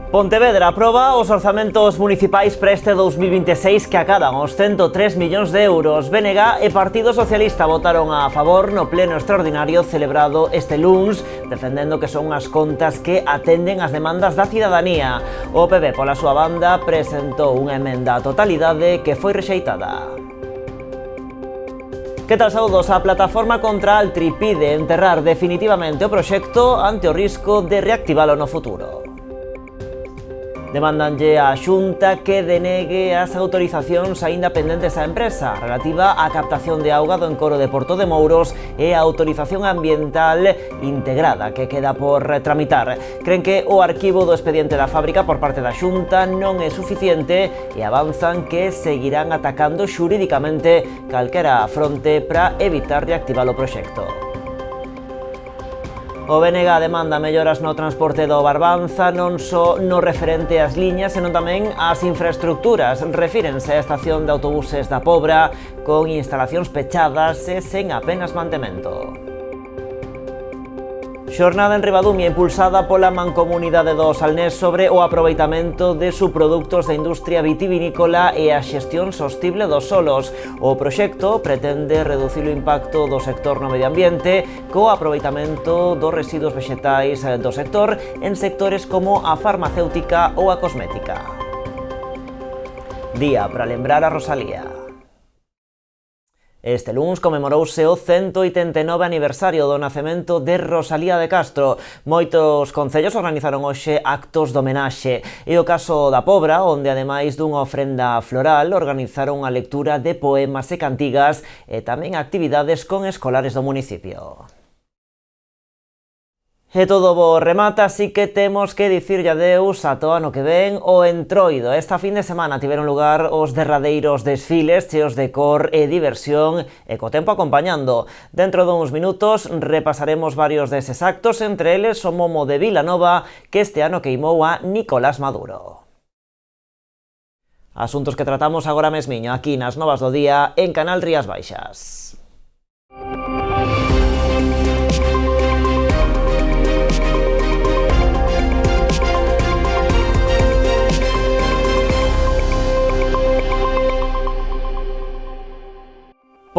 Pontevedra aproba os orzamentos municipais para este 2026 que acadan os 103 millóns de euros. BNG e Partido Socialista votaron a favor no pleno extraordinario celebrado este luns, defendendo que son unhas contas que atenden as demandas da cidadanía. O PP, pola súa banda, presentou unha emenda á totalidade que foi rexeitada. Que tal, saúdos? A plataforma contra Altri pide enterrar definitivamente o proxecto ante o risco de reactivalo no futuro. Demandanlle á Xunta que denegue as autorizacións aínda pendentes á empresa relativa á captación de auga do encoro de Porto de Mouros e a autorización ambiental integrada que queda por tramitar. Creen que o arquivo do expediente da fábrica por parte da Xunta non é suficiente e avanzan que seguirán atacando xurídicamente calquera fronte para evitar reactivar o proxecto. O BNG demanda melloras no transporte do Barbanza, non só no referente ás liñas, senón tamén ás infraestructuras. Refírense á estación de autobuses da Pobra, con instalacións pechadas e sen apenas mantemento. Xornada en Ribadumia impulsada pola Mancomunidade do Salnés sobre o aproveitamento de subproductos da industria vitivinícola e a xestión sostible dos solos. O proxecto pretende reducir o impacto do sector no medio ambiente co aproveitamento dos residuos vexetais do sector en sectores como a farmacéutica ou a cosmética. Día para lembrar a Rosalía. Este luns comemorouse o 189 aniversario do nacemento de Rosalía de Castro. Moitos concellos organizaron hoxe actos de homenaxe. E o caso da Pobra, onde ademais dunha ofrenda floral organizaron unha lectura de poemas e cantigas e tamén actividades con escolares do municipio. E todo bo remata, así que temos que dicirlle adeus ata o ano que ven o Entroido. Esta fin de semana tiveron lugar os derradeiros desfiles cheos de cor e diversión e co tempo acompañando. Dentro duns minutos repasaremos varios deses actos, entre eles o Momo de Vilanova, que este ano queimou a Nicolás Maduro. Asuntos que tratamos agora mesmiño aquí nas Novas do Día en Canal Rías Baixas.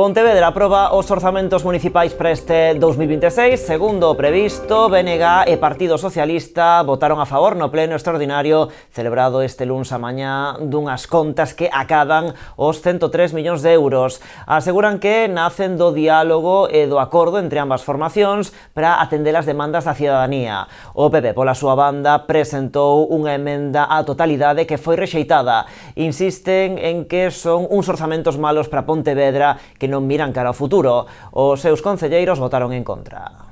Pontevedra aproba os orzamentos municipais para este 2026. Segundo o previsto, BNG e Partido Socialista votaron a favor no pleno extraordinario celebrado este luns a mañá dunhas contas que acadan os 103 millóns de euros. Aseguran que nacen do diálogo e do acordo entre ambas formacións para atender as demandas da cidadanía. O PP, pola súa banda, presentou unha emenda á totalidade que foi rexeitada. Insisten en que son uns orzamentos malos para Pontevedra que non miran cara ao futuro. Os seus concelleiros votaron en contra.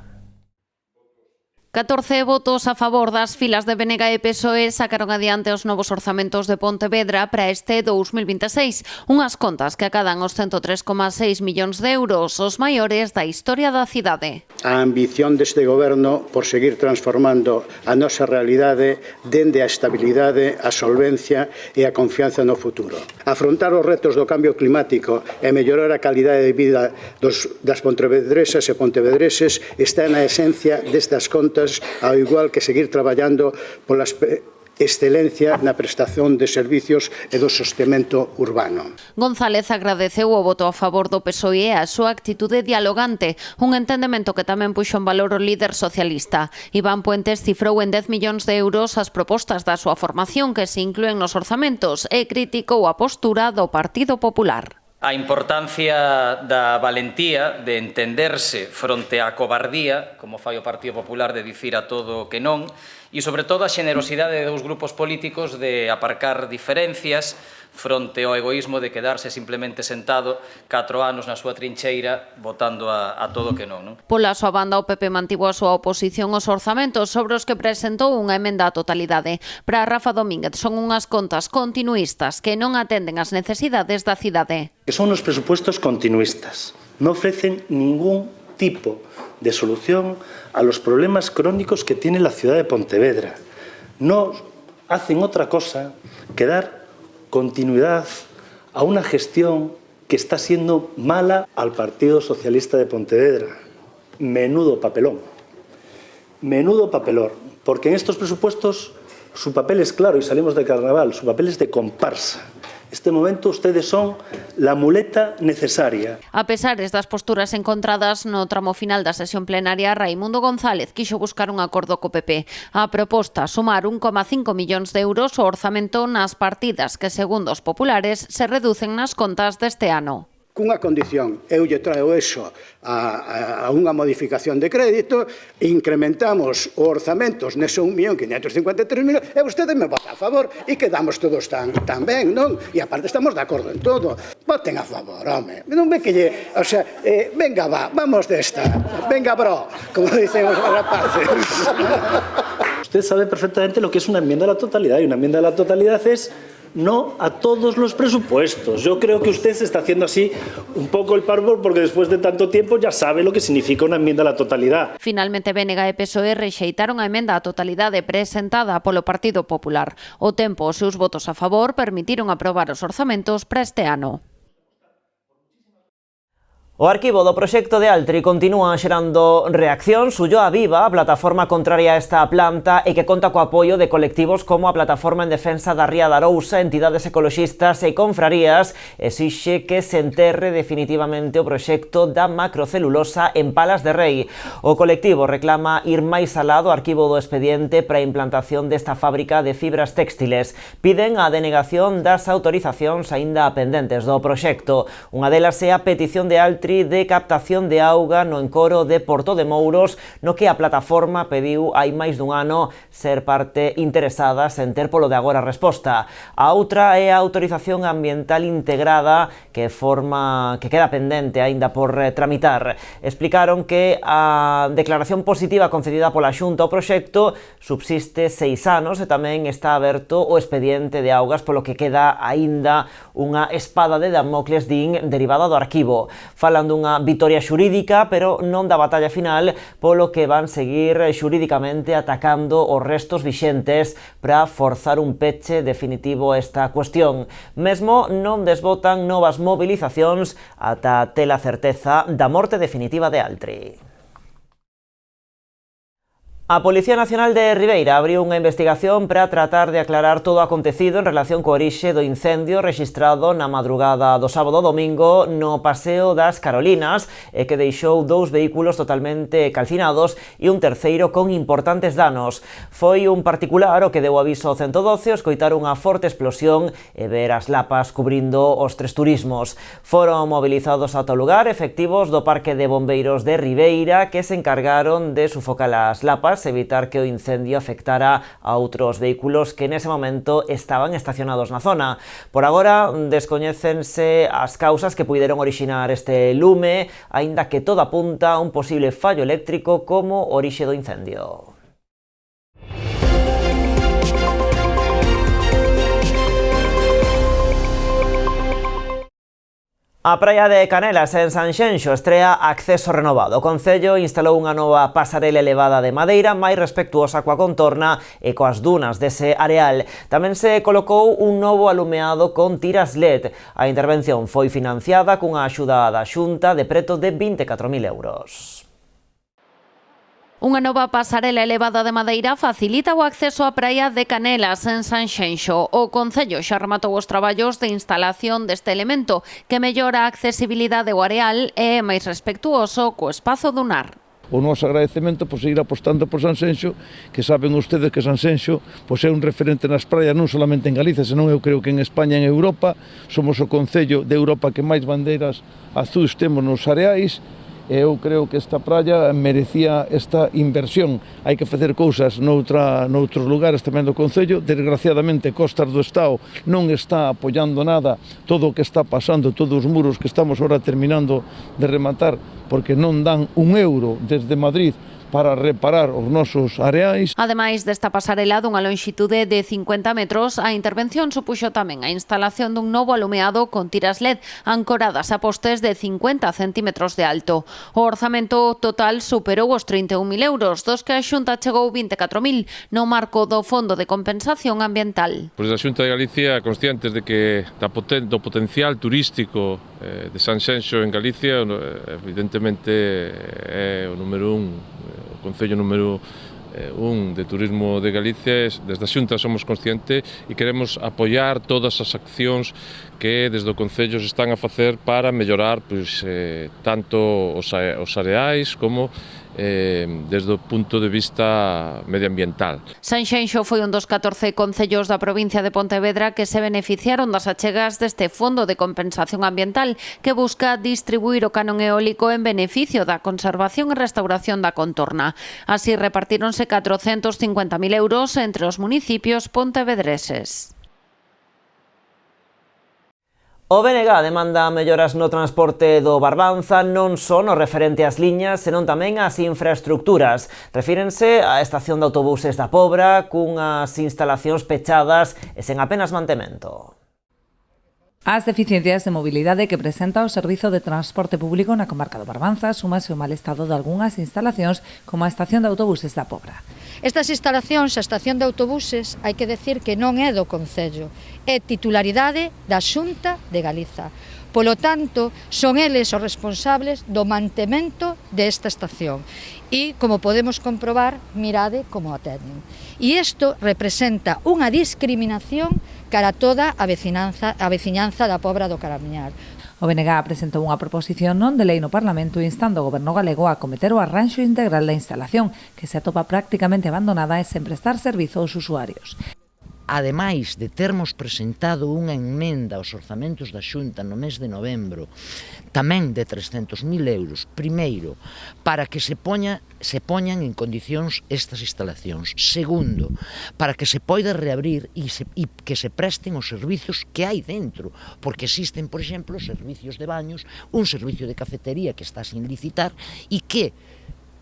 14 votos a favor das filas de BNG e PSOE sacaron adiante os novos orzamentos de Pontevedra para este 2026, unhas contas que acadan os 103,6 millóns de euros, os maiores da historia da cidade. A ambición deste goberno por seguir transformando a nosa realidade dende a estabilidade, a solvencia e a confianza no futuro. Afrontar os retos do cambio climático e mellorar a calidade de vida das pontevedresas e pontevedreses está na esencia destas contas, ao igual que seguir traballando pola excelencia na prestación de servicios e do sostemento urbano. González agradeceu o voto a favor do PSOE e a súa actitude dialogante, un entendemento que tamén puxo en valor o líder socialista. Iván Puentes cifrou en 10 millóns de euros as propostas da súa formación que se inclúen nos orzamentos e criticou a postura do Partido Popular. A importancia da valentía de entenderse fronte á cobardía, como fai o Partido Popular de dicir a todo que non, e sobre todo a xenerosidade dos grupos políticos de aparcar diferencias fronte ao egoísmo de quedarse simplemente sentado 4 anos na súa trincheira votando a todo que non. Pola súa banda, o PP mantivo a súa oposición aos orzamentos sobre os que presentou unha emenda á totalidade. Para Rafa Domínguez son unhas contas continuistas que non atenden as necesidades da cidade. Son os presupuestos continuistas. Non ofrecen ningún tipo de solución a los problemas crónicos que tiene la ciudad de Pontevedra. No hacen otra cosa que dar continuidad a una gestión que está siendo mala al Partido Socialista de Pontevedra. Menudo papelón. Menudo papelón. Porque en estos presupuestos su papel es claro y salimos de carnaval, su papel es de comparsa. Este momento ustedes son la muleta necesaria. A pesar das posturas encontradas no tramo final da sesión plenaria, Raimundo González quixo buscar un acordo co PP. A proposta, sumar 1,5 millóns de euros ao orzamento nas partidas que, segundo os populares, se reducen nas contas deste ano. Cunha condición, eu lle traio eso a unha modificación de crédito, incrementamos o orzamentos nese 1.553.000 e vostede me vota a favor e quedamos todos tan ben, non? E aparte estamos de acordo en todo. Voten a favor, home. Non ve que lle... O sea, venga, vamos desta. Venga, bro, como dicen os rapaces. Usted sabe perfectamente lo que es una enmienda a la totalidad y una enmienda a la totalidad es no a todos los presupuestos. Yo creo que usted se está haciendo así un poco el parvo porque después de tanto tiempo ya sabe lo que significa una enmienda a la totalidad. Finalmente, BNG e PSOE rexeitaron a emenda á totalidade presentada polo Partido Popular. O tempo e os seus votos a favor permitiron aprobar os orzamentos para este ano. O arquivo do proxecto de Altri continúa xerando reaccións. Ulloa Viva, a plataforma contraria a esta planta e que conta co apoio de colectivos como a Plataforma en Defensa da Ría da Arousa, entidades ecoloxistas e confrarías, exixe que se enterre definitivamente o proxecto da macrocelulosa en Palas de Rei. O colectivo reclama ir máis alá do arquivo do expediente para a implantación desta fábrica de fibras textiles. Piden a denegación das autorizacións aínda pendentes do proxecto. Unha delas é a petición de Altri de captación de auga no encoro de Porto de Mouros, no que a plataforma pediu hai máis dun ano ser parte interesada sen ter polo de agora resposta. A outra é a autorización ambiental integrada que queda pendente aínda por tramitar. Explicaron que a declaración positiva concedida pola Xunta ao proxecto subsiste 6 anos e tamén está aberto o expediente de augas, polo que queda aínda unha espada de Damocles, din, derivada do arquivo. Falan dunha vitoria xurídica, pero non da batalla final, polo que van seguir xurídicamente atacando os restos vixentes para forzar un peche definitivo a esta cuestión. Mesmo non desbotan novas movilizacións ata ter a certeza da morte definitiva de Altri. A Policía Nacional de Ribeira abriu unha investigación para tratar de aclarar todo o acontecido en relación co orixe do incendio rexistrado na madrugada do sábado ao domingo no Paseo das Carolinas e que deixou 2 vehículos totalmente calcinados e un terceiro con importantes danos. Foi un particular o que deu aviso ao 112 ao escoitar unha forte explosión e ver as lapas cubrindo os 3 turismos. Foron movilizados ata o lugar efectivos do Parque de Bombeiros de Ribeira que se encargaron de sufocar as lapas, evitar que o incendio afectara a outros vehículos que nese momento estaban estacionados na zona. Por agora, descoñécense as causas que puideron orixinar este lume, aínda que todo apunta a un posible fallo eléctrico como orixe do incendio. A praia de Canelas, en Sanxenxo, estrea acceso renovado. O Concello instalou unha nova pasarela elevada de madeira máis respectuosa coa contorna e coas dunas dese areal. Tamén se colocou un novo alumeado con tiras LED. A intervención foi financiada cunha axuda da Xunta de preto de 24.000 euros. Unha nova pasarela elevada de madeira facilita o acceso á praia de Canelas, en Sanxenxo. O Concello xa rematou os traballos de instalación deste elemento que mellora a accesibilidade ao areal e é máis respectuoso co espazo dunar. O noso agradecemento por seguir apostando por Sanxenxo, que saben ustedes que Sanxenxo é un referente nas praias non solamente en Galicia, senón eu creo que en España e en Europa. Somos o Concello de Europa que máis bandeiras azuis temos nos areais. Eu creo que esta praia merecía esta inversión. Hai que facer cousas noutros lugares tamén do Concello. Desgraciadamente, Costas do Estado non está apoiando nada todo o que está pasando, todos os muros que estamos ahora terminando de rematar, porque non dan un euro desde Madrid para reparar os nosos areais. Ademais desta pasarela dunha lonxitude de 50 metros, a intervención supuxo tamén a instalación dun novo alumeado con tiras LED ancoradas a postes de 50 centímetros de alto. O orzamento total superou os 31.000 euros, dos que a Xunta chegou 24.000 no marco do Fondo de Compensación Ambiental. Pois a Xunta de Galicia, conscientes de que do potencial turístico de Sanxenxo en Galicia, evidentemente é o número 1, o Concello número un de Turismo de Galicia, desde a Xunta somos conscientes e queremos apoiar todas as accións que desde o Concello se están a facer para mellorar tanto os areais como desde o punto de vista medioambiental. Sanxenxo foi un dos 14 concellos da provincia de Pontevedra que se beneficiaron das achegas deste Fondo de Compensación Ambiental que busca distribuir o canon eólico en beneficio da conservación e restauración da contorna. Así repartíronse 450.000 euros entre os municipios pontevedreses. O BNG demanda melloras no transporte do Barbanza non só no referente ás liñas, senón tamén ás infraestructuras. Refírense á estación de autobuses da Pobra, cunhas instalacións pechadas e sen apenas mantemento. As deficiencias de mobilidade que presenta o Servizo de Transporte Público na comarca do Barbanza súmase o mal estado de algunhas instalacións como a estación de autobuses da Pobra. Estas instalacións, a estación de autobuses, hai que decir que non é do Concello, é titularidade da Xunta de Galiza. Polo tanto, son eles os responsables do mantemento desta estación. E, como podemos comprobar, mirade como a teñen. E isto representa unha discriminación cara a toda a veciñanza da Pobra do Caramiñal. O BNG presentou unha proposición non de lei no Parlamento instando o Goberno galego a acometer o arranxo integral da instalación, que se atopa prácticamente abandonada e sen prestar servizo aos usuarios. Ademais de termos presentado unha emenda aos orzamentos da Xunta no mes de novembro, tamén de 300.000 euros, primeiro, para que se poñan en condicións estas instalacións. Segundo, para que se poida reabrir e que se presten os servizos que hai dentro, porque existen, por exemplo, servicios de baños, un servicio de cafetería que está sin licitar e que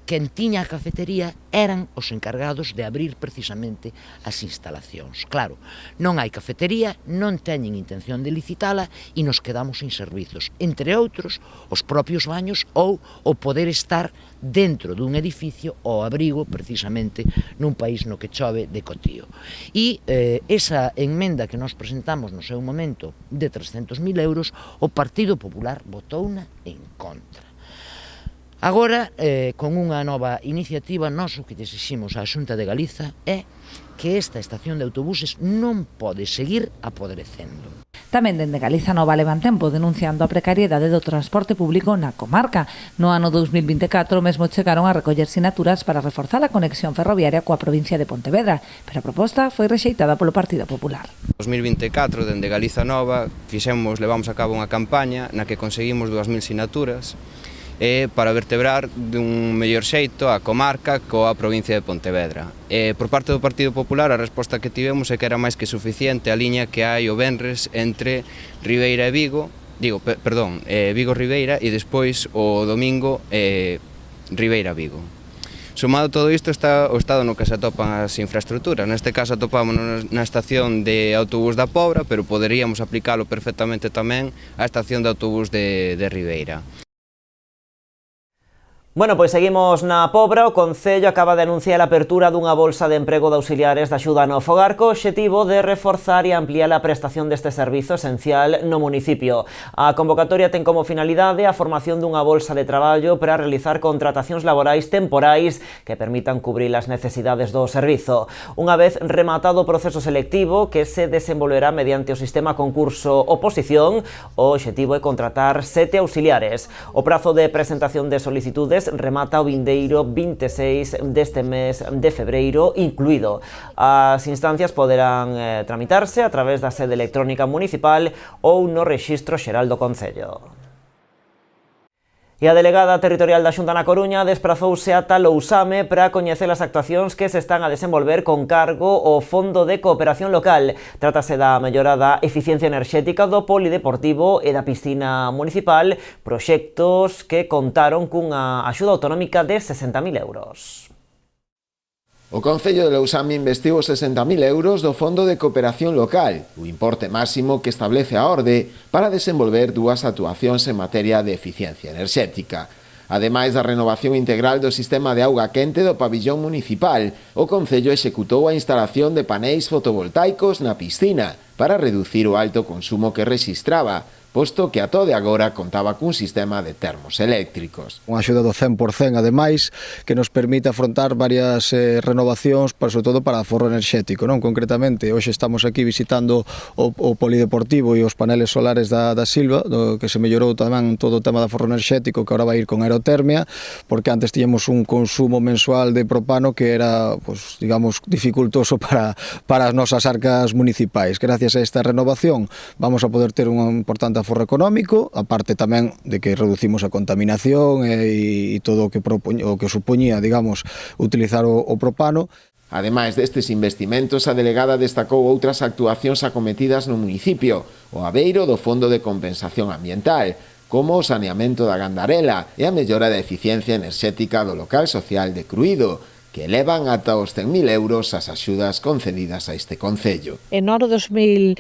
quen tiña a cafetería eran os encargados de abrir precisamente as instalacións. Claro, non hai cafetería, non teñen intención de licitala e nos quedamos sin servizos. Entre outros, os propios baños ou o poder estar dentro dun edificio ao abrigo precisamente nun país no que chove de cotío. E esa enmenda que nos presentamos no seu momento de 300.000 euros, o Partido Popular votouna en contra. Agora, con unha nova iniciativa, nós o que exiximos á Xunta de Galiza é que esta estación de autobuses non pode seguir apodrecendo. Tamén dende Galiza Nova levan tempo denunciando a precariedade do transporte público na comarca. No ano 2024 mesmo chegaron a recoller sinaturas para reforzar a conexión ferroviaria coa provincia de Pontevedra, pero a proposta foi rexeitada polo Partido Popular. En 2024, dende Galiza Nova, levamos a cabo unha campaña na que conseguimos 2.000 sinaturas para vertebrar dun mellor xeito a comarca coa provincia de Pontevedra. Por parte do Partido Popular, a resposta que tivemos é que era máis que suficiente a liña que hai o venres entre Ribeira e Vigo, Vigo-Ribeira e despois o domingo Ribeira-Vigo. Sumado todo isto está o estado no que se atopan as infraestructuras. Neste caso atopámonos na estación de autobús da Pobra, pero poderíamos aplicalo perfectamente tamén á estación de autobús de Ribeira. Bueno, pois seguimos na Pobra. O Concello acaba de anunciar a apertura dunha bolsa de emprego de auxiliares da axuda no fogar co obxectivo de reforzar e ampliar a prestación deste servizo esencial no municipio. A convocatoria ten como finalidade a formación dunha bolsa de traballo para realizar contratacións laborais temporais que permitan cubrir as necesidades do servizo. Unha vez rematado o proceso selectivo que se desenvolverá mediante o sistema concurso-oposición, o obxectivo é contratar 7 auxiliares. O prazo de presentación de solicitudes remata o vindeiro 26 deste mes de febreiro incluído. As instancias poderán tramitarse a través da sede electrónica municipal ou no Rexistro Xeral do Concello. E a delegada territorial da Xunta na Coruña desprazouse ata Lousame para coñecer as actuacións que se están a desenvolver con cargo ao Fondo de Cooperación Local. Trátase da mellora da eficiencia enerxética do polideportivo e da piscina municipal, proxectos que contaron cunha axuda autonómica de 60.000 euros. O Concello de Lousame investiu os 60.000 euros do Fondo de Cooperación Local, o importe máximo que establece a orde para desenvolver dúas actuacións en materia de eficiencia enerxética. Ademais da renovación integral do sistema de auga quente do pabillón municipal, o Concello executou a instalación de paneis fotovoltaicos na piscina para reducir o alto consumo que rexistraba. posto que ata de agora contaba cun sistema de termos eléctricos. Unha axuda do 100% ademais que nos permite afrontar varias renovacións, sobre todo para o aforro enerxético, non? Concretamente, hoxe estamos aquí visitando o polideportivo e os paneles solares da Silva, que se mellorou tamén todo o tema do aforro enerxético, que agora vai ir con aerotermia, porque antes tiñamos un consumo mensual de propano que era, pues, digamos, dificultoso para as nosas arcas municipais. Gracias a esta renovación vamos a poder ter un importante aforro económico, aparte tamén de que reducimos a contaminación e todo o que supoñía, digamos, utilizar o propano. Ademais destes investimentos, a delegada destacou outras actuacións acometidas no municipio, o abeiro do Fondo de Compensación Ambiental, como o saneamento da Gandarela e a mellora da eficiencia enerxética do local social de Cruído, que elevan ata os 100.000 euros as axudas concedidas a este concello. En ano 2025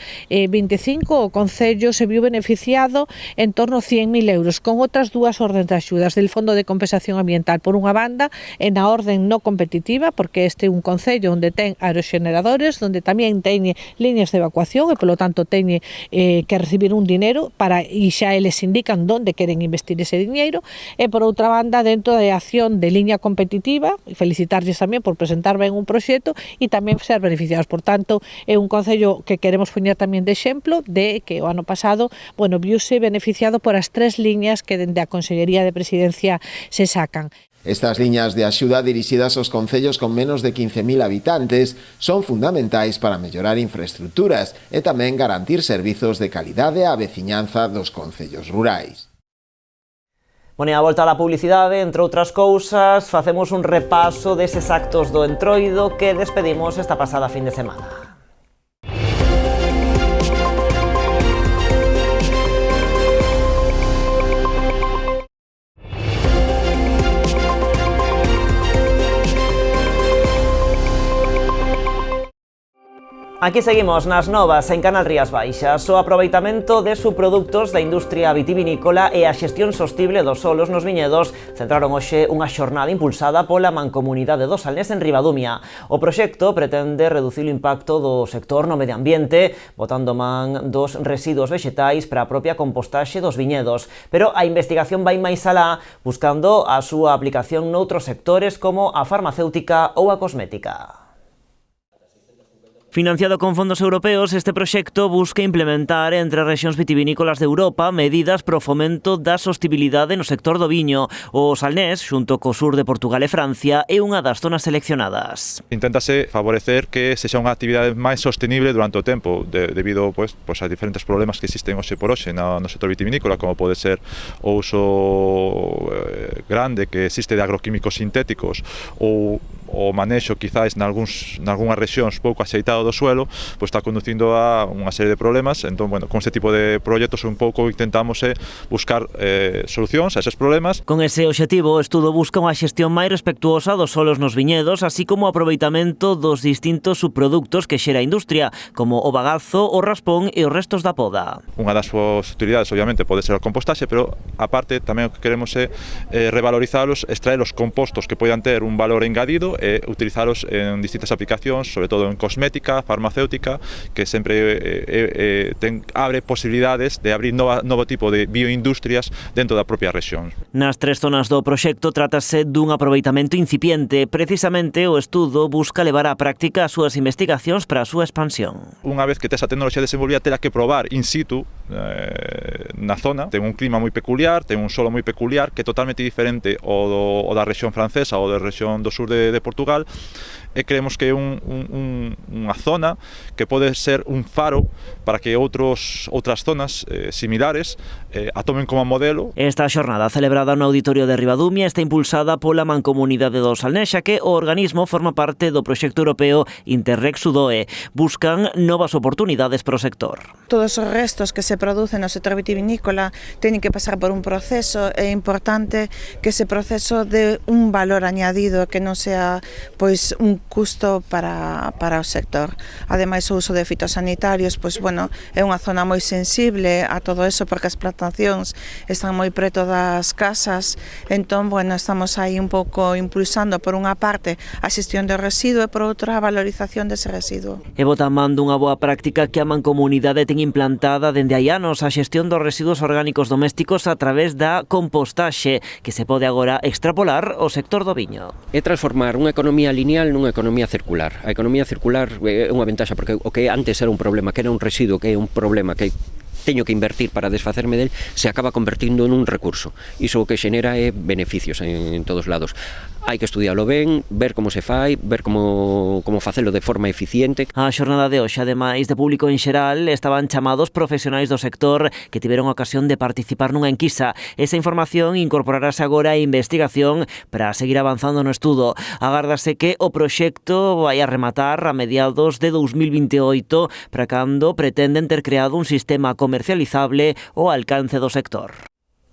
o concello se viu beneficiado en torno a 100.000 euros con outras dúas ordes de axudas del Fondo de Compensación Ambiental. Por unha banda, en a orden no competitiva, porque este é un concello onde ten aeroxeneradores, onde tamén teñe liñas de evacuación e, polo tanto, teñe que recibir un dinero e xa eles indican onde queren investir ese dinheiro. E, por outra banda, dentro da acción de liña competitiva, felicitar tamén por presentar ben un proxecto e tamén ser beneficiados. Por tanto, é un concello que queremos poñer tamén de exemplo de que o ano pasado, viuse beneficiado por as 3 liñas que dende a Consellería de Presidencia se sacan. Estas liñas de axuda dirixidas aos concellos con menos de 15.000 habitantes son fundamentais para mellorar infraestructuras e tamén garantir servizos de calidade á veciñanza dos concellos rurais. Bueno, e a volta da publicidade, entre outras cousas, facemos un repaso deses actos do Entroido que despedimos esta pasada fin de semana. Aquí seguimos nas novas en Canal Rías Baixas. O aproveitamento de subproductos da industria vitivinícola e a xestión sostible dos solos nos viñedos centraron hoxe unha xornada impulsada pola Mancomunidade do Salnés en Ribadumia. O proxecto pretende reducir o impacto do sector no medio ambiente, botando man dos residuos vexetais para a propia compostaxe dos viñedos. Pero a investigación vai máis alá, buscando a súa aplicación noutros sectores como a farmacéutica ou a cosmética. Financiado con fondos europeos, este proxecto busca implementar entre as rexións vitivinícolas de Europa medidas pro fomento da sostibilidade no sector do viño. O Salnés, xunto co sur de Portugal e Francia, é unha das zonas seleccionadas. Inténtase favorecer que sexa unha actividade máis sostenible durante o tempo, debido a diferentes problemas que existen hoxe por hoxe no sector vitivinícola, como pode ser o uso grande que existe de agroquímicos sintéticos ou o manexo quizás nalgúnas rexións pouco axeitado do suelo, está conducindo a unha serie de problemas. Entón, con este tipo de proxectos un pouco intentamos buscar solucións a eses problemas. Con ese obxectivo, o estudo busca unha xestión máis respectuosa dos solos nos viñedos, así como o aproveitamento dos distintos subproductos que xera a industria, como o bagazo, o raspón e os restos da poda. Unha das súas utilidades, obviamente, pode ser a compostaxe, pero aparte tamén o que queremos é revalorizalos, extraer os compostos que poidan ter un valor engadido e utilizalos en distintas aplicacións, sobre todo en cosmética, farmacéutica, que sempre abre posibilidades de abrir novo tipo de bioindustrias dentro da propia rexión. Nas 3 zonas do proxecto trátase dun aproveitamento incipiente. Precisamente o estudo busca levar á práctica as súas investigacións para a súa expansión. Unha vez que tes a tecnoloxía desenvolvida, terá que probar in situ na zona. Ten un clima moi peculiar, ten un solo moi peculiar, que é totalmente diferente o da rexión francesa ou da rexión do sur de Portugal, e creemos que é unha zona que pode ser un faro para que outras zonas similares a tomen como modelo. Esta xornada celebrada no Auditorio de Ribadumia está impulsada pola Mancomunidade do Salnés, xa que o organismo forma parte do proxecto europeo Interreg Sudoe. Buscan novas oportunidades para o sector. Todos os restos que se producen no sector vitivinícola teñen que pasar por un proceso. É importante que ese proceso de un valor añadido, que non sea un custo para o sector. Ademais, o uso de fitosanitarios, pois, bueno, é unha zona moi sensible a todo eso porque as plantacións están moi preto das casas, entón, bueno, estamos aí un pouco impulsando por unha parte a xestión do residuo e por outra a valorización dese residuo. E botamando unha boa práctica que a Mancomunidade ten implantada dende hai anos a xestión dos residuos orgánicos domésticos a través da compostaxe, que se pode agora extrapolar ao sector do viño. É transformar unha economía lineal nunha economía circular. A economía circular é unha ventaxa porque o que antes era un problema, que era un residuo, que é un problema que teño que invertir para desfacerme del, se acaba convertindo en un recurso. Iso o que xenera é beneficios en todos lados. Hai que estudialo ben, ver como se fai, ver como facelo de forma eficiente. A xornada de hoxe, ademais de público en xeral, estaban chamados profesionais do sector que tiveron ocasión de participar nunha enquisa. Esa información incorporarase agora á investigación para seguir avanzando no estudo. Agárdase que o proxecto vai a rematar a mediados de 2028 para cando pretenden ter creado un sistema comercializable ao alcance do sector.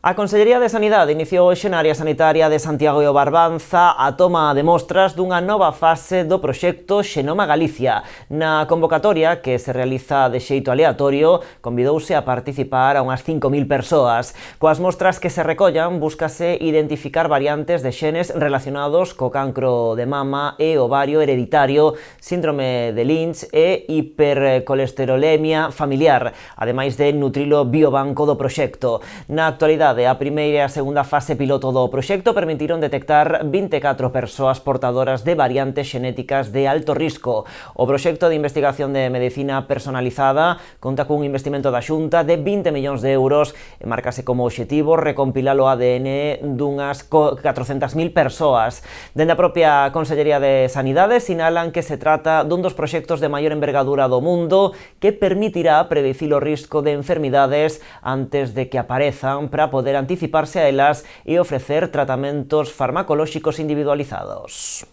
A Consellería de Sanidade iniciou hoxe na área sanitaria de Santiago e o Barbanza a toma de mostras dunha nova fase do proxecto Xenoma Galicia. Na convocatoria, que se realiza de xeito aleatorio, convidouse a participar a unhas 5.000 persoas. Coas mostras que se recollan, búscase identificar variantes de xenes relacionados co cancro de mama e ovario hereditario, síndrome de Lynch e hipercolesterolemia familiar, ademais de nutrilo biobanco do proxecto. Na actualidade, a primeira e a segunda fase piloto do proxecto permitiron detectar 24 persoas portadoras de variantes xenéticas de alto risco. O proxecto de investigación de medicina personalizada conta cun investimento da Xunta de 20 millóns de euros e marcase como obxectivo recompilar o ADN dunhas 400.000 persoas. Dende a propia Consellería de Sanidade sinalan que se trata dun dos proxectos de maior envergadura do mundo que permitirá predicir o risco de enfermidades antes de que aparezan para poder anticiparse a elas e ofrecer tratamentos farmacolóxicos individualizados.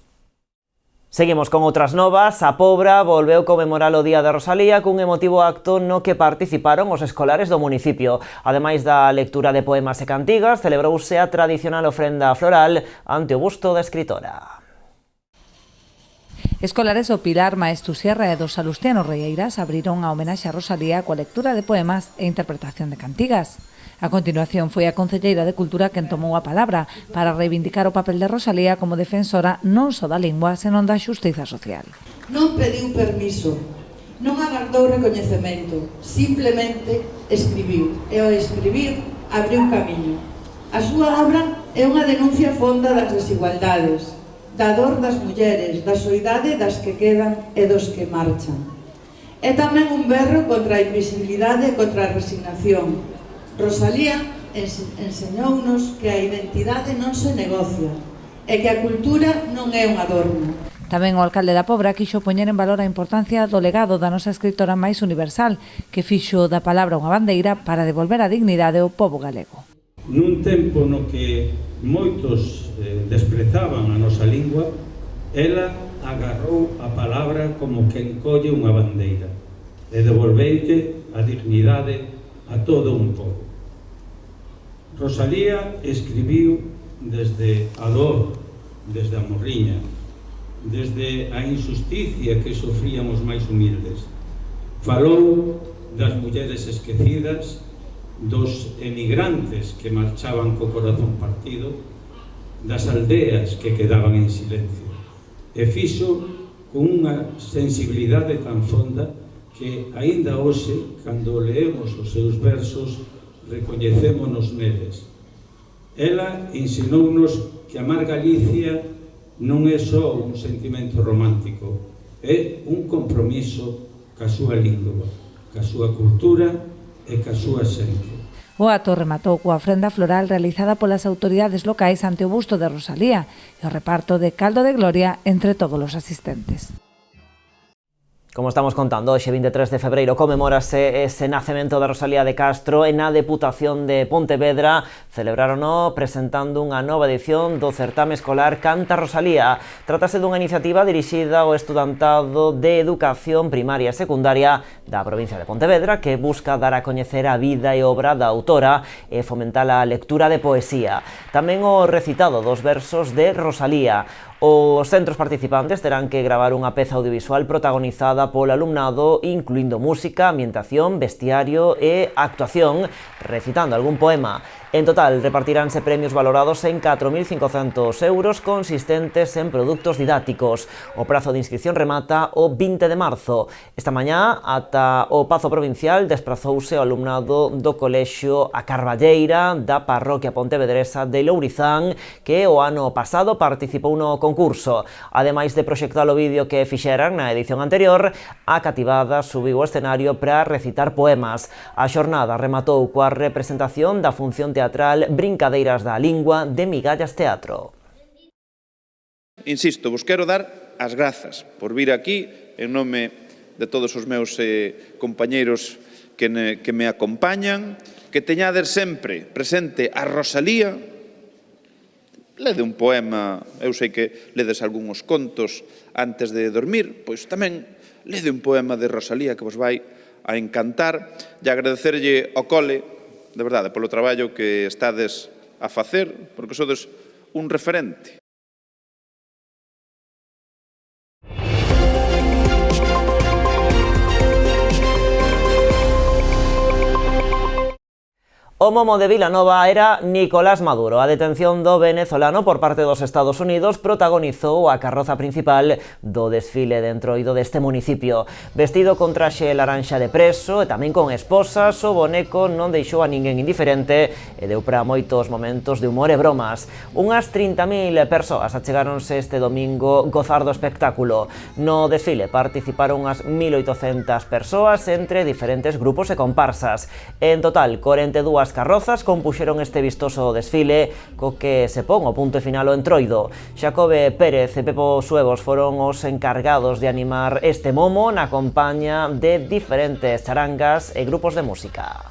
Seguimos con outras novas. A Pobra volveu conmemorar o Día de Rosalía cun emotivo acto no que participaron os escolares do municipio. Ademais da lectura de poemas e cantigas, celebrouse a tradicional ofrenda floral ante o busto da escritora. Escolares do Pilar, Maestro Sierra e dos Salustianos Reieiras abriron a homenaxe a Rosalía coa lectura de poemas e interpretación de cantigas. A continuación foi a concelleira de Cultura quen tomou a palabra para reivindicar o papel de Rosalía como defensora non só da lingua, senón da xustiza social. Non pediu permiso, non agardou recoñecemento, simplemente escribiu, e ao escribir abriu camiño. A súa obra é unha denuncia fonda das desigualdades, da dor das mulleres, da soidade das que quedan e dos que marchan. É tamén un berro contra a invisibilidade e contra a resignación. Rosalía enseñounos que a identidade non se negocia e que a cultura non é un adorno. Tamén o alcalde da Pobra quixo poñer en valor a importancia do legado da nosa escritora máis universal, que fixo da palabra unha bandeira para devolver a dignidade ao pobo galego. Nun tempo no que moitos desprezaban a nosa lingua, ela agarrou a palabra como quen colle unha bandeira e devolveille a dignidade a todo un pobo. Rosalía escribiu desde a dor, desde a morriña, desde a injusticia que sofrían os máis humildes. Falou das mulleres esquecidas, dos emigrantes que marchaban co corazón partido, das aldeas que quedaban en silencio. E fixo con unha sensibilidade tan fonda que, aínda hoxe, cando leemos os seus versos, recoñecémonos neles. Ela ensinounos que amar Galicia non é só un sentimento romántico, é un compromiso ca súa lingua, ca súa cultura e ca súa xente. O acto rematou coa ofrenda floral realizada polas autoridades locais ante o busto de Rosalía e o reparto de caldo de gloria entre todos os asistentes. Como estamos contando, hoxe 23 de febreiro conmemórase ese nacemento da Rosalía de Castro e na Deputación de Pontevedra celebrárono presentando unha nova edición do certame escolar Canta Rosalía. Trátase dunha iniciativa dirixida ao estudantado de educación primaria e secundaria da provincia de Pontevedra que busca dar a coñecer a vida e obra da autora e fomentar a lectura de poesía. Tamén o recitado dos versos de Rosalía. Os centros participantes terán que gravar unha peza audiovisual protagonizada polo alumnado, incluindo música, ambientación, vestiario e actuación, recitando algún poema. En total, repartiránse premios valorados en 4.500 euros consistentes en produtos didácticos. O prazo de inscripción remata o 20 de marzo. Esta mañá, ata o Pazo Provincial, desprazouse o alumnado do Colexio A Carballeira da parroquia pontevedresa de Lourizán, que o ano pasado participou no concurso. Ademais de proxectar o vídeo que fixeran na edición anterior, a cativada subiu ao escenario para recitar poemas. A xornada rematou coa representación da función teatral Brincadeiras da Lingua de Migallas Teatro. Insisto, vos quero dar as grazas por vir aquí en nome de todos os meus compañeiros que me acompañan, que teñades sempre presente a Rosalía. Lede un poema, eu sei que ledes algúns contos antes de dormir, pois tamén lede un poema de Rosalía que vos vai a encantar e agradecerlle ao cole, de verdade, polo traballo que estades a facer, porque sodes un referente. O momo de Vilanova era Nicolás Maduro. A detención do venezolano por parte dos Estados Unidos protagonizou a carroza principal do desfile de entroido deste municipio. Vestido con traxe laranxa de preso e tamén con esposas, o boneco non deixou a ninguén indiferente e deu para moitos momentos de humor e bromas. Unhas 30.000 persoas achegáronse este domingo gozar do espectáculo. No desfile participaron unhas 1.800 persoas entre diferentes grupos e comparsas. En total, 42 carrozas compuxeron este vistoso desfile co que se pon o punto final o entroido. Xacobe Pérez e Pepo Suevos foron os encargados de animar este momo na compaña de diferentes charangas e grupos de música.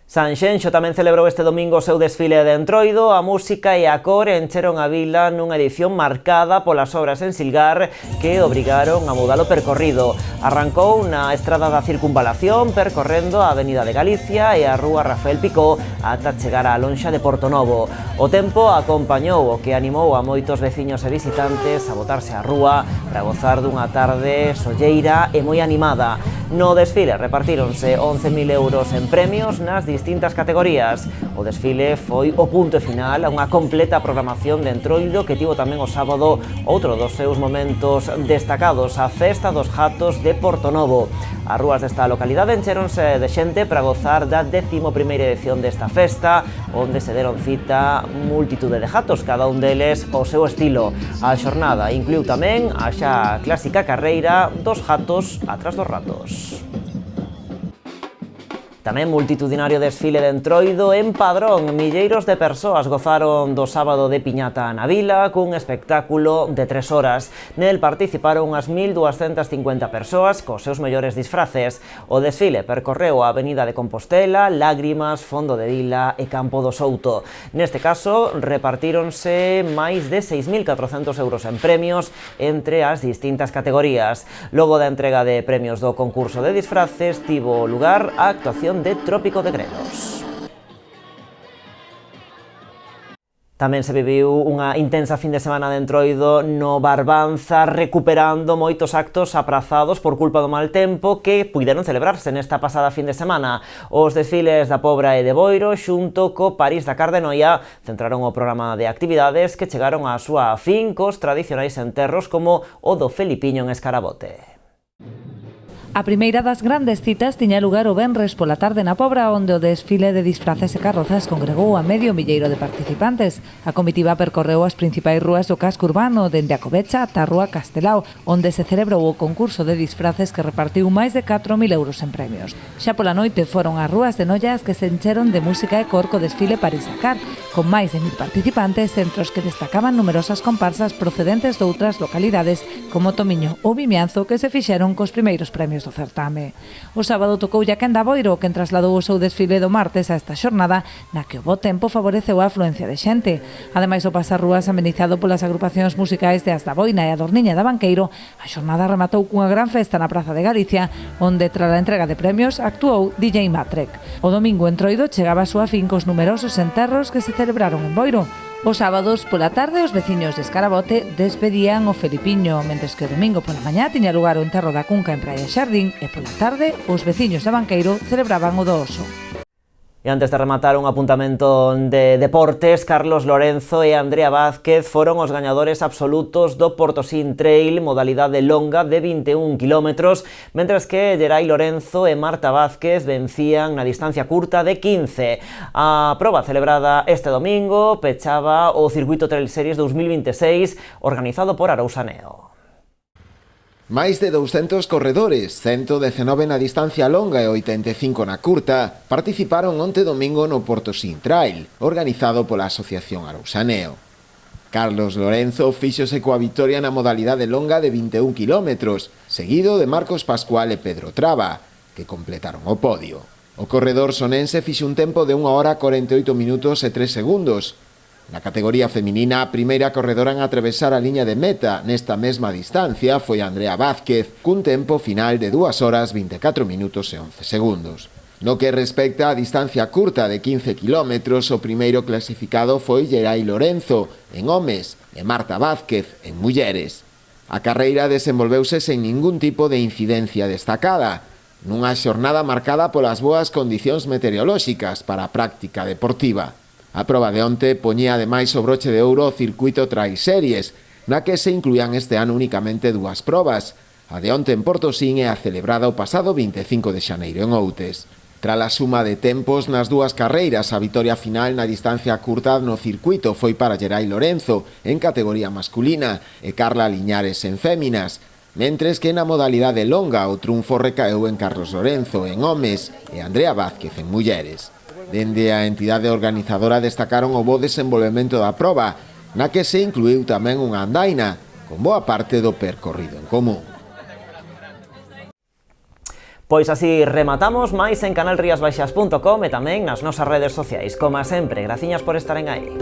Sanxenxo tamén celebrou este domingo o seu desfile de entroido. A música e a cor encheron a vila nunha edición marcada polas obras en Silgar que obrigaron a mudar o percorrido. Arrancou na estrada da Circunvalación percorrendo a Avenida de Galicia e a Rúa Rafael Picó ata chegar á lonxa de Portonovo. O tempo acompañou o que animou a moitos veciños e visitantes a botarse á rúa para gozar dunha tarde solleira e moi animada. No desfile repartíronse 11.000 euros en premios nas distintas categorías. O desfile foi o punto final a unha completa programación de entroido que tivo tamén o sábado outro dos seus momentos destacados, a Festa dos Jatos de Portonovo. As rúas desta localidade encheronse de xente para gozar da 11ª edición desta festa, onde se deron cita multitude de jatos, cada un deles ao seu estilo. A xornada incluiu tamén a xa clásica carreira dos jatos atrás dos ratos. Tamén multitudinario desfile de entroido en Padrón. Milleiros de persoas gozaron do sábado de piñata na vila cun espectáculo de 3 horas. Nel participaron unhas 1.250 persoas cos seus mellores disfraces. O desfile percorreu a Avenida de Compostela, Lágrimas, Fondo de Vila e Campo do Souto. Neste caso, repartíronse máis de 6.400 euros en premios entre as distintas categorías. Logo da entrega de premios do concurso de disfraces, tivo lugar a actuación de Trópico de Grelos. Tamén se viviu unha intensa fin de semana de entroido no Barbanza, recuperando moitos actos aprazados por culpa do mal tempo que puideron celebrarse nesta pasada fin de semana. Os desfiles da Pobra e de Boiro, xunto co París Dakar de Noia, centraron o programa de actividades que chegaron á súa fin cos tradicionais enterros como o do Felipiño en Escarabote. A primeira das grandes citas tiña lugar o venres pola tarde na Pobra, onde o desfile de disfraces e carrozas congregou a medio milleiro de participantes. A comitiva percorreu as principais rúas do casco urbano, dende a Covecha ata a Rúa Castelao, onde se celebrou o concurso de disfraces que repartiu máis de 4.000 euros en premios. Xa pola noite foron as rúas de Noia que se encheron de música e cor co desfile París Dakar, con máis de 1.000 participantes, entre os que destacaban numerosas comparsas procedentes de outras localidades, como Tomiño ou Vimianzo, que se fixeron cos primeiros premios do certame. O sábado tocoulle a Quenda Boiro, quen trasladou o seu desfile do martes a esta xornada na que o bo tempo favoreceu a afluencia de xente. Ademais, o pasarrúas amenizado polas agrupacións musicais de As da Boina e a Dorniña da Banqueiro, a xornada rematou cunha gran festa na Praza de Galicia, onde, tras a entrega de premios, actuou DJ Matrek. O domingo entroido chegaba a súa fin cos numerosos enterros que se celebraron en Boiro. Os sábados pola tarde os veciños de Escarabote despedían o Felipiño, mentres que o domingo pola mañá tiña lugar o enterro da Cunca en Praia Xardín e pola tarde os veciños da Banqueiro celebraban o do Oso. E antes de rematar un apuntamento de deportes, Carlos Lorenzo e Andrea Vázquez foron os gañadores absolutos do Portosín Trail modalidade longa de 21 km, mentres que Gerai Lorenzo e Marta Vázquez vencían na distancia curta de 15. A proba celebrada este domingo pechaba o Circuito Trail Series 2026 organizado por Arousaneo. Máis de 200 corredores, 119 na distancia longa e 85 na curta, participaron onte domingo no Portosín Trail, organizado pola Asociación Arousaneo. Carlos Lorenzo fíxose coa vitoria na modalidade longa de 21 km, seguido de Marcos Pascual e Pedro Traba, que completaron o podio. O corredor sonense fixe un tempo de 1 hora 48 minutos e 3 segundos. Na categoría feminina, a primeira corredora en atravesar a liña de meta nesta mesma distancia foi Andrea Vázquez, cun tempo final de 2 horas 24 minutos e 11 segundos. No que respecta á distancia curta de 15 km, o primeiro clasificado foi Gerai Lorenzo, en homes, e Marta Vázquez, en mulleres. A carreira desenvolveuse sen ningún tipo de incidencia destacada, nunha xornada marcada polas boas condicións meteorolóxicas para a práctica deportiva. A proba de onte poñía ademais o broche de ouro o Circuito Trail Series, na que se incluían este ano únicamente 2 probas, a de onte en Portosín e a celebrada o pasado 25 de xaneiro en Outes. Tras a suma de tempos nas 2 carreiras, a vitoria final na distancia curta no circuito foi para Gerai Lorenzo, en categoría masculina, e Carla Liñares en féminas, mentres que na modalidade longa o triunfo recaeu en Carlos Lorenzo en homes e Andrea Vázquez en mulleres. Dende a entidade organizadora destacaron o bo desenvolvemento da proba, na que se incluiu tamén unha andaina, con boa parte do percorrido en común. Pois así rematamos, máis en canalriasbaixas.com e tamén nas nosas redes sociais. Como sempre, graciñas por estaren aí.